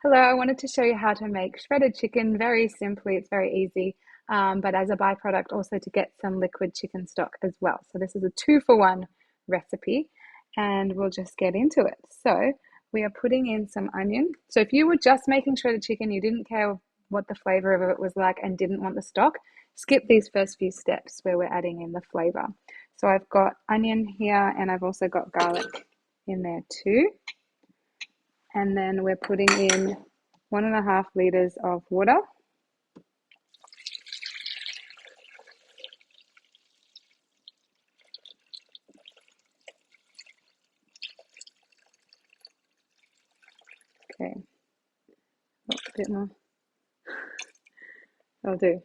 Hello, I wanted to show you how to make shredded chicken very simply. It's very easy, but as a byproduct, also to get some liquid chicken stock as well. So this is a 2-for-1 recipe, and we'll just get into it. So we are putting in some onion. So if you were just making shredded chicken, you didn't care what the flavor of it was like and didn't want the stock, skip these first few steps where we're adding in the flavor. So I've got onion here, and I've also got garlic in there too. And then we're putting in 1.5 liters of water. Okay, a bit more. I'll do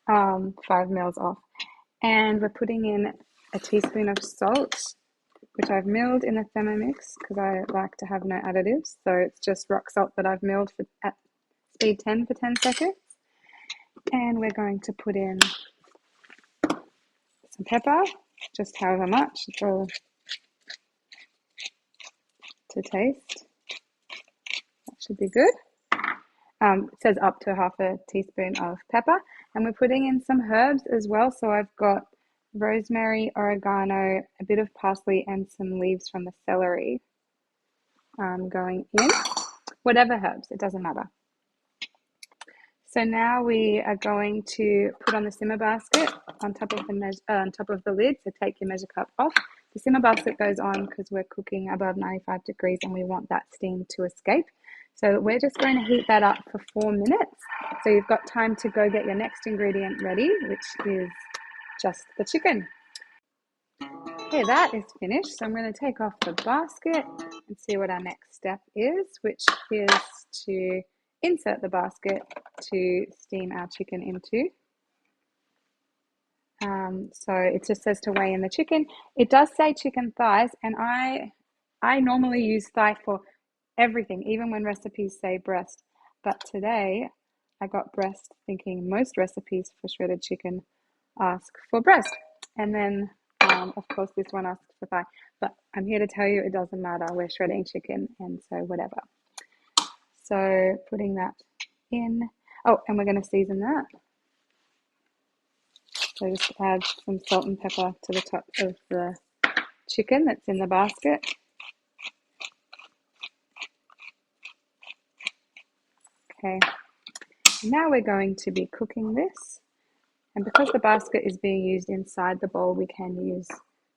5 mils off. And we're putting in a teaspoon of salt, which I've milled in the Thermomix because I like to have no additives. So it's just rock salt that I've milled at speed 10 for 10 seconds. And we're going to put in some pepper, just however much, it's all to taste. That should be good. It says up to half a teaspoon of pepper, and we're putting in some herbs as well. So I've got rosemary, oregano, a bit of parsley, and some leaves from the celery going in. Whatever herbs, it doesn't matter. So now we are going to put on the simmer basket on top of the lid. So take your measure cup off. The simmer basket goes on because we're cooking above 95 degrees and we want that steam to escape. So we're just going to heat that up for 4 minutes. So you've got time to go get your next ingredient ready, which is just the chicken. Okay, that is finished. So I'm going to take off the basket and see what our next step is, which is to insert the basket to steam our chicken into. So it just says to weigh in the chicken. It does say chicken thighs, and I normally use thigh for everything, even when recipes say breast. But today I got breast thinking most recipes for shredded chicken ask for breast. And then, of course, this one asks for thigh. But I'm here to tell you it doesn't matter. We're shredding chicken, and so whatever. So putting that in. Oh, and we're going to season that. So just add some salt and pepper to the top of the chicken that's in the basket. Okay, now we're going to be cooking this. And because the basket is being used inside the bowl, we can use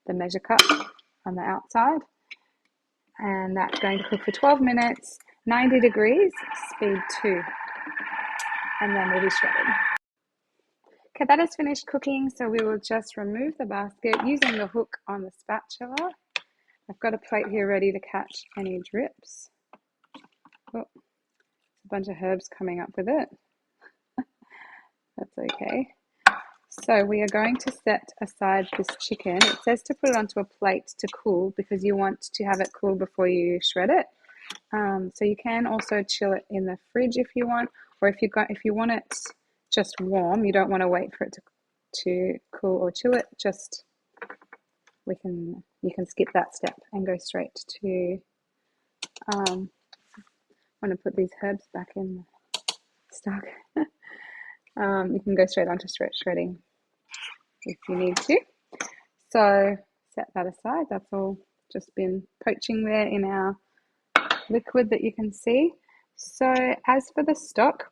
the measure cup on the outside. And that's going to cook for 12 minutes, 90 degrees, speed 2. And then we'll be shredding. Okay, that is finished cooking, so we will just remove the basket using the hook on the spatula. I've got a plate here ready to catch any drips. Oh, a bunch of herbs coming up with it. That's okay. So we are going to set aside this chicken. It says to put it onto a plate to cool because you want to have it cool before you shred it. So you can also chill it in the fridge if you want, or if you want it just warm, you don't want to wait for it to cool or chill it. You can skip that step and go straight to. I want to put these herbs back in the stock. You can go straight onto shredding if you need to. So set that aside. That's all just been poaching there in our liquid that you can see. So as for the stock,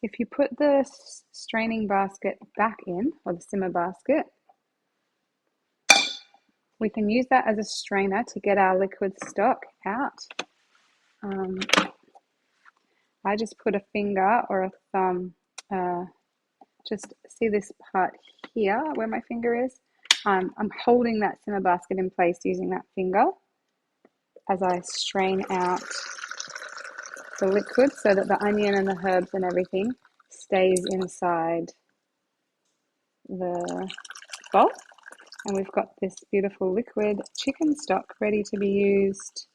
if you put the straining basket back in, or the simmer basket, we can use that as a strainer to get our liquid stock out. I just put a finger or a thumb, just see this part here where my finger is. I'm holding that simmer basket in place using that finger as I strain out the liquid so that the onion and the herbs and everything stays inside the bowl. And we've got this beautiful liquid chicken stock ready to be used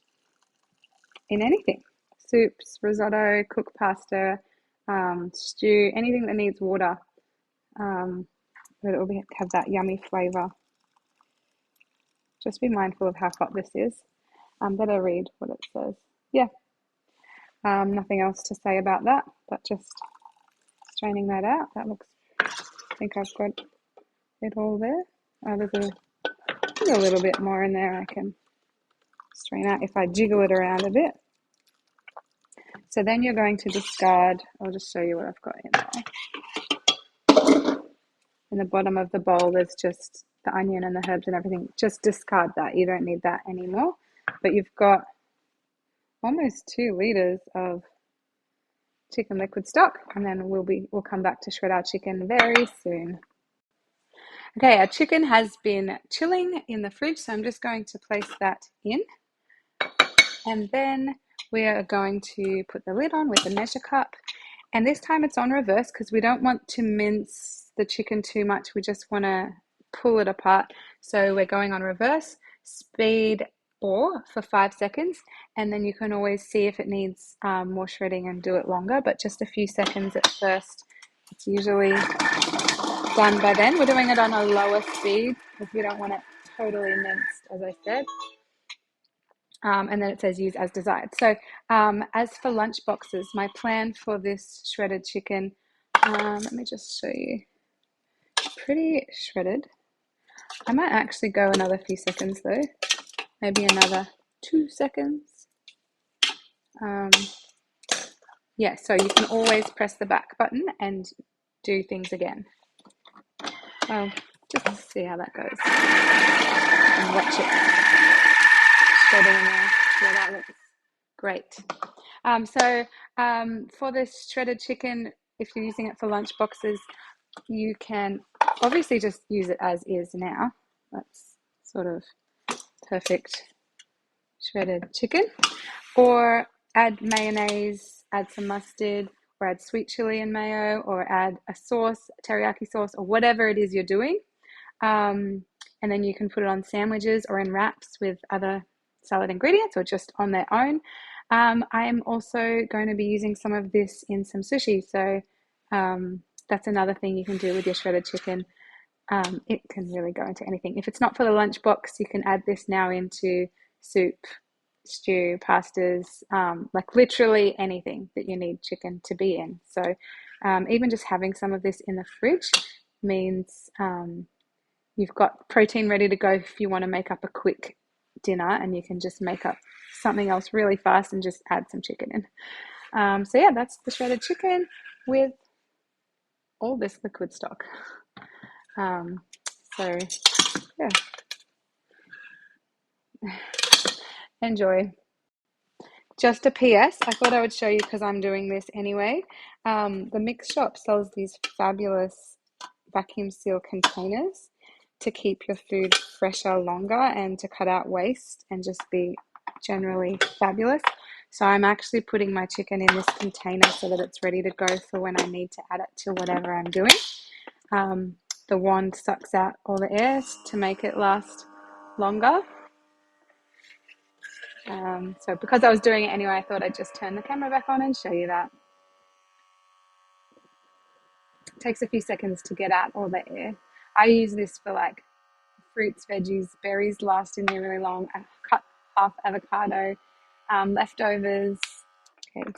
in anything. Soups, risotto, cooked pasta, stew, anything that needs water. But it will have that yummy flavour. Just be mindful of how hot this is. Better read what it says. Yeah, Nothing else to say about that, but just straining that out. That looks, I think I've got it all there. There's a little bit more in there I can strain out if I jiggle it around a bit. So then you're going to discard, I'll just show you what I've got in there. In the bottom of the bowl, there's just the onion and the herbs and everything. Just discard that. You don't need that anymore. But you've got almost 2 liters of chicken liquid stock, and then we'll come back to shred our chicken very soon. Okay, our chicken has been chilling in the fridge, so I'm just going to place that in. And then we are going to put the lid on with the measure cup. And this time it's on reverse because we don't want to mince the chicken too much. We just want to pull it apart. So we're going on reverse, speed 4 for 5 seconds. And then you can always see if it needs more shredding and do it longer, but just a few seconds at first. It's usually done by then. We're doing it on a lower speed because we don't want it totally minced, as I said. And then it says use as desired. So as for lunch boxes, my plan for this shredded chicken, let me just show you, pretty shredded. I might actually go another few seconds though, maybe another 2 seconds. Yeah, so you can always press the back button and do things again. Just see how that goes and watch it shredding there. Yeah, that looks great. For this shredded chicken, if you're using it for lunch boxes, you can obviously just use it as is now. That's sort of perfect shredded chicken. Or add mayonnaise, add some mustard, or add sweet chili and mayo, or add a sauce, teriyaki sauce, or whatever it is you're doing. And then you can put it on sandwiches or in wraps with other salad ingredients or just on their own. I am also going to be using some of this in some sushi. So that's another thing you can do with your shredded chicken. It can really go into anything. If it's not for the lunchbox, you can add this now into soup, stew, pastas, like literally anything that you need chicken to be in. So even just having some of this in the fridge means you've got protein ready to go if you want to make up a quick dinner, and you can just make up something else really fast and just add some chicken in. So yeah, that's the shredded chicken with all this liquid stock. So yeah, enjoy. Just a PS, I thought I would show you because I'm doing this anyway. The mix shop sells these fabulous vacuum seal containers to keep your food fresher longer and to cut out waste and just be generally fabulous. So I'm actually putting my chicken in this container so that it's ready to go for when I need to add it to whatever I'm doing. The wand sucks out all the air to make it last longer. So because I was doing it anyway, I thought I'd just turn the camera back on and show you that. It takes a few seconds to get out all the air. I use this for like fruits, veggies, berries last in there really long. I cut half avocado, leftovers. Okay.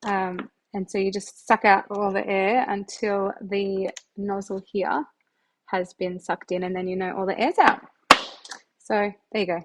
And so you just suck out all the air until the nozzle here has been sucked in, and then you know all the air's out. So there you go.